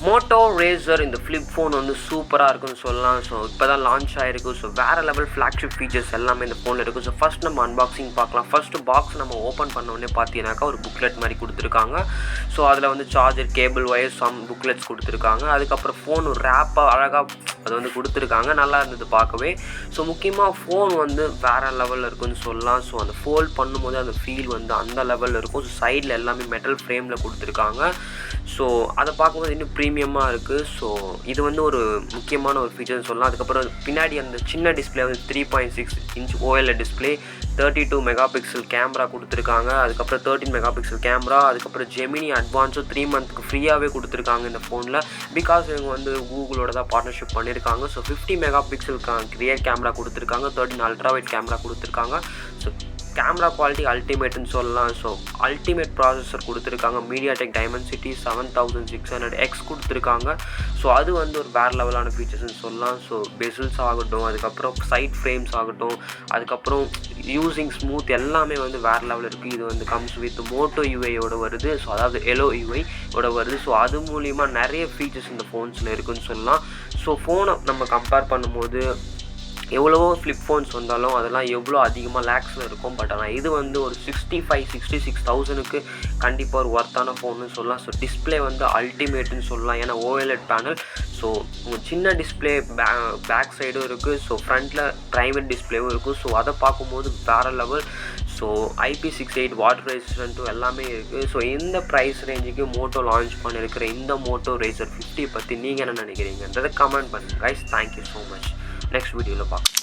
Moto Razr இந்த flip phone வந்து சூப்பராக இருக்குன்னு சொல்லலாம். ஸோ இப்போ தான் லான்ச் ஆகிருக்கு. ஸோ வேறு லெவல் ஃப்ளாக்ஷிப் ஃபீச்சர்ஸ் எல்லாமே இந்த ஃபோனில் இருக்குது. ஸோ ஃபஸ்ட் நம்ம அன்பாக்சிங் பார்க்கலாம். ஃபஸ்ட்டு பாக்ஸ் நம்ம ஓப்பன் பண்ணோடனே பார்த்தீங்கன்னாக்கா ஒரு புக்லெட் மாதிரி கொடுத்துருக்காங்க. ஸோ அதில் வந்து charger, cable, wire, some booklets கொடுத்துருக்காங்க. அதுக்கப்புறம் ஃபோன் ஒரு ரேப்பாக அழகாக அது வந்து கொடுத்துருக்காங்க. நல்லா இருந்தது பார்க்கவே. ஸோ முக்கியமாக ஃபோன் வந்து வேறு லெவலில் இருக்குன்னு சொல்லலாம். ஸோ அந்த ஃபோல்ட் பண்ணும்போது அந்த ஃபீல் வந்து அந்த லெவலில் இருக்கும். ஸோ சைடில் எல்லாமே மெட்டல் ஃப்ரேமில் கொடுத்துருக்காங்க. ஸோ அதை பார்க்கும்போது இன்னும் ப்ரீமியமாக இருக்குது. ஸோ இது வந்து ஒரு முக்கியமான ஒரு ஃபீச்சர்னு சொல்லலாம். அதுக்கப்புறம் பின்னாடி அந்த சின்ன டிஸ்பிளே வந்து 3.6 inch OLED display, 32 mega pixel camera கொடுத்துருக்காங்க. அதுக்கப்புறம் 13 மெகா பிக்சல் கேமரா, அதுக்கப்புறம் ஜெமினி அட்வான்ஸும் 3 மந்த்துக்கு ஃப்ரீயாகவே கொடுத்துருக்காங்க இந்த ஃபோனில். பிகாஸ் இவங்க வந்து கூகுளோட தான் பார்ட்னர்ஷிப் பண்ணியிருக்காங்க. So 50 mega pixel rear camera கொடுத்துருக்காங்க, 13 அல்ட்ரா வைட் கேமரா கொடுத்துருக்காங்க. ஸோ கேமரா குவாலிட்டி அல்டிமேட்னு சொல்லலாம். ஸோ அல்டிமேட் ப்ராசஸர் கொடுத்துருக்காங்க. மீடியாடெக் டைமென்சிட்டி 7600X கொடுத்துருக்காங்க. ஸோ அது வந்து ஒரு வேறு லெவலான ஃபீச்சர்ஸ்னு சொல்லலாம். ஸோ பெசில்ஸ் ஆகட்டும், அதுக்கப்புறம் சைட் ஃப்ரேம்ஸ் ஆகட்டும், அதுக்கப்புறம் யூஸிங் ஸ்மூத் எல்லாமே வந்து வேறு லெவலில் இருக்குது. இது வந்து கம்ஸ் வித் மோட்டோ யூஐயோட வருது. ஸோ அதாவது எலோ யூஐயோட வருது. ஸோ அது மூலிமா நிறைய ஃபீச்சர்ஸ் இந்த ஃபோன்ஸில் இருக்குதுன்னு சொல்லலாம். ஸோ ஃபோனை நம்ம கம்பேர் பண்ணும்போது எவ்வளவோ ஃப்ளிப் ஃபோன்ஸ் வந்தாலும் அதெல்லாம் எவ்வளோ அதிகமாக லேக்ஸில் இருக்கும். பட் ஆனால் இது வந்து ஒரு 65,000-66,000க்கு கண்டிப்பாக ஒரு ஒர்த்தான ஃபோன்னு சொல்லலாம். ஸோ டிஸ்பிளே வந்து அல்டிமேட்டுன்னு சொல்லலாம். ஏன்னா OLED பேனல். ஸோ சின்ன டிஸ்பிளே பேக் சைடும் இருக்குது. ஸோ ஃப்ரண்ட்டில் ப்ரைவேட் டிஸ்பிளேவும் இருக்குது. ஸோ அதை பார்க்கும்போது வேறு லெவல். ஸோ IP68 வாட்டர் ரெசிஸ்டன்ட்டும் எல்லாமே இருக்குது. ஸோ இந்த ப்ரைஸ் ரேஞ்சுக்கு மோட்டோ லான்ச் பண்ணியிருக்கிற இந்த Moto Razr 50 பற்றி நீங்கள் என்ன நினைக்கிறீங்கன்றதை கமெண்ட் பண்ணுங்கள் guys. Thank you so much. Next வீடியோவில் பார்க்கலாம்.